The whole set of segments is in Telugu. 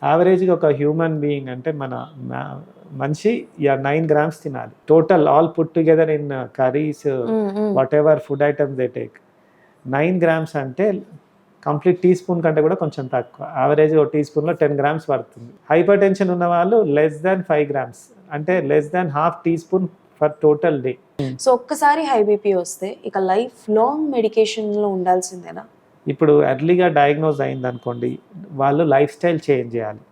యావరేజ్గా ఒక హ్యూమన్ బీయింగ్ అంటే మనిషి 9 grams తినాలి total all put together in curries whatever food items they take 9 grams అంటే కంప్లీట్ టీ స్పూన్ కంటే కూడా కొంచెం తక్కువ. యావరేజ్ ఒక టీ స్పూన్లో 10 grams పడుతుంది. హైపర్ టెన్షన్ ఉన్న వాళ్ళు లెస్ దాన్ 5 grams అంటే less than half teaspoon for total day. So ఒక్కసారి హై బీపీ వస్తే ఇక లైఫ్ లాంగ్ మెడికేషన్లో ఉండాల్సిందేనా? ఇప్పుడు ఎర్లీగా డయాగ్నోజ్ అయింది అనుకోండి, వాళ్ళు లైఫ్ స్టైల్ చేంజ్ చేయాలి.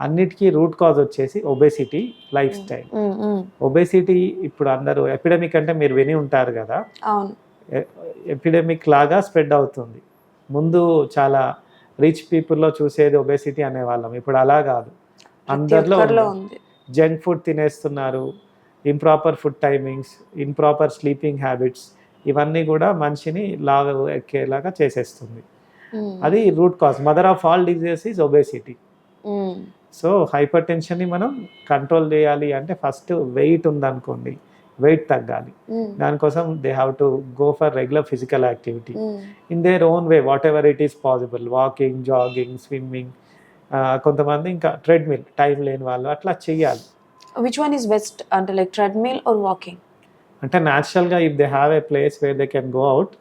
అన్నిటికీ రూట్ కాజ్ వచ్చేసి ఒబేసిటీ, లైఫ్ స్టైల్. ఒబేసిటీ ఇప్పుడు అందరూ ఎపిడమిక్ అంటే మీరు విని ఉంటారు కదా, ఎపిడమిక్ లాగా స్ప్రెడ్ అవుతుంది. ముందు చాలా రిచ్ పీపుల్లో చూసేది ఒబేసిటీ అనేవాళ్ళం, ఇప్పుడు అలా కాదు, అందరిలో జంక్ ఫుడ్ తినేస్తున్నారు, improper food timings, improper sleeping habits, ఇవన్నీ కూడా మనిషిని లాగా ఎక్కేలాగా చేసేస్తుంది. అది root cause. Mother of all diseases is obesity. So హైపర్ టెన్షన్ని మనం కంట్రోల్ చేయాలి అంటే ఫస్ట్ వెయిట్ ఉందనుకోండి, వెయిట్ తగ్గాలి. దానికోసం they have to go for regular physical activity in their own way, what ever it is possible. Walking, jogging, swimming, కొంతమంది ఇంకా ట్రెడ్మిల్, టైం లేని వాళ్ళు అట్లా చెయ్యాలి. విచ్ వన్ ఈస్ బెస్ట్ అంటే లైక్ ట్రెడ్మిల్ ఆర్ వాకింగ్? అంటే న్యాచురల్గా if they have a place where they can go out,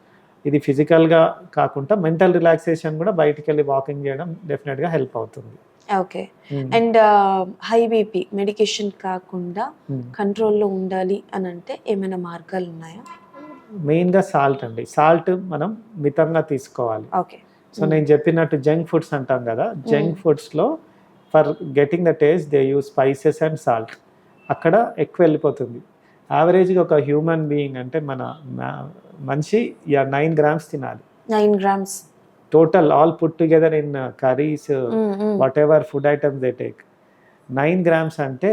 ఇది ఫిజికల్గా కాకుండా మెంటల్ రిలాక్సేషన్ కూడా బయటికి వెళ్ళి వాకింగ్ చేయడం డెఫినెట్గా హెల్ప్ అవుతుంది. Okay. And high BP medication కాకుండా కంట్రోల్లో ఉండాలి అని అంటే ఏమైనా మార్గాలు ఉన్నాయా? మెయిన్గా సాల్ట్ అండి. సాల్ట్ మనం మితంగా తీసుకోవాలి. ఓకే. సో నేను చెప్పినట్టు జంక్ ఫుడ్స్ అంటాం కదా, జంక్ ఫుడ్స్లో for getting the taste they use spices and salt, అక్కడ ఎక్కువ వెళ్ళిపోతుంది. యావరేజ్గా ఒక హ్యూమన్ బీయింగ్ అంటే మనిషి 9 grams తినాలి. 9 grams total all put together in curries whatever food items they take 9 grams అంటే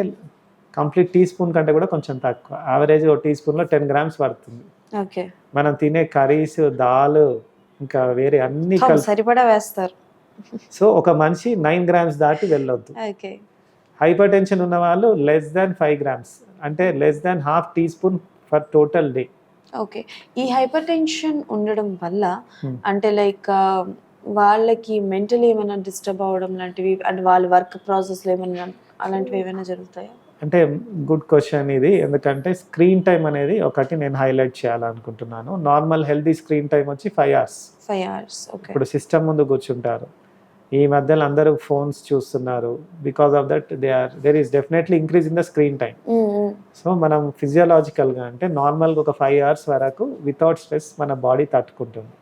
కంప్లీట్ టీ స్పూన్ కంటే కూడా కొంచెం తక్కువ. యావరేజ్ ఒక టీ స్పూన్లో 10 grams పడుతుంది. ఓకే. మనం తినే కర్రీస్, దాల్, ఇంకా వేరే అన్ని సరిపడా వేస్తారు. సో ఒక మనిషి 9 grams దాటి వెళ్ళొద్దు. ఓకే. హైపర్ టెన్షన్ ఉన్న వాళ్ళు లెస్ దాన్ 5 grams అంటే less than half teaspoon for total day. Okay. ఈ హైపర్ టెన్షన్ ఉండడం వల్ల అంటే లైక్ వాళ్ళకి మెంటలీ ఏమైనా డిస్టర్బ్ అవ్వడం లాంటివి, అంటే వాళ్ళ వర్క్ ప్రాసెస్లో ఏమైనా అలాంటివి ఏమైనా జరుగుతాయా? అంటే గుడ్ క్వశ్చన్ ఇది. ఎందుకంటే స్క్రీన్ టైం అనేది ఒకటి నేను హైలైట్ చేయాలనుకుంటున్నాను. నార్మల్ హెల్తీ స్క్రీన్ టైం వచ్చి 5 hours. 5 hours. ఓకే. ఇప్పుడు సిస్టమ్ ముందు కూర్చుంటారు, ఈ మధ్యలో అందరూ ఫోన్స్ చూస్తున్నారు. Because of that there is definitely increase in the screen time. So మనం ఫిజియోలాజికల్గా అంటే నార్మల్గా ఒక 5 hours వరకు వితౌట్ స్ట్రెస్ మన బాడీ తట్టుకుంటుంది.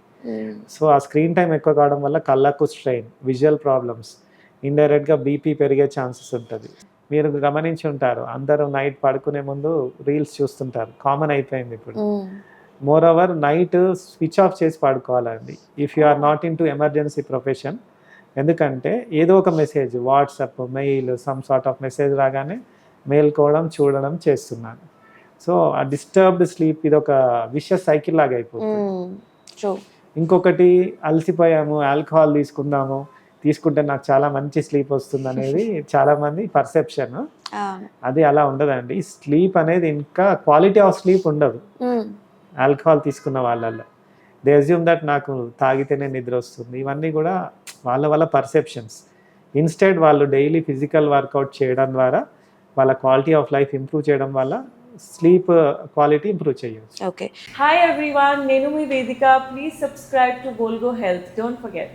సో ఆ స్క్రీన్ టైం ఎక్కువ కావడం వల్ల కళ్ళకు స్ట్రెయిన్, విజువల్ ప్రాబ్లమ్స్, ఇండైరెక్ట్గా బీపీ పెరిగే ఛాన్సెస్ ఉంటుంది. మీరు గమనించి ఉంటారు, అందరూ నైట్ పడుకునే ముందు రీల్స్ చూస్తుంటారు, కామన్ అయిపోయింది ఇప్పుడు. Moreover night switch off చేసి పడుకోవాలండి if you are not into emergency profession. ఎందుకంటే ఏదో ఒక message, WhatsApp, mail, some sort of message రాగానే మేల్కోవడం, చూడడం చేస్తున్నాను. సో ఆ డిస్టర్బ్డ్ స్లీప్ ఇది ఒక విషయస్ సైకిల్ లాగా అయిపోతుంది. ఇంకొకటి అలసిపోయాము, ఆల్కహాల్ తీసుకుంటే నాకు చాలా మంచి స్లీప్ వస్తుంది అనేది చాలామంది పర్సెప్షన్. అది అలా ఉండదండి. స్లీప్ అనేది ఇంకా క్వాలిటీ ఆఫ్ స్లీప్ ఉండదు ఆల్కహాల్ తీసుకున్న వాళ్ళల్లో. దే అజ్యూమ్ దట్ నాకు తాగితేనే నిద్ర వస్తుంది. ఇవన్నీ కూడా వాళ్ళ పర్సెప్షన్స్. ఇన్స్టెడ్ వాళ్ళు డైలీ ఫిజికల్ వర్కౌట్ చేయడం ద్వారా వాళ్ళ క్వాలిటీ ఆఫ్ లైఫ్ ఇంప్రూవ్ చేయడం వల్ల స్లీప్ క్వాలిటీ ఇంప్రూవ్ చేయొచ్చు. ఓకే. హాయ్ ఎవ్రీవన్, నేను మీ వేదిక. Please subscribe to Golgo health. Don't forget.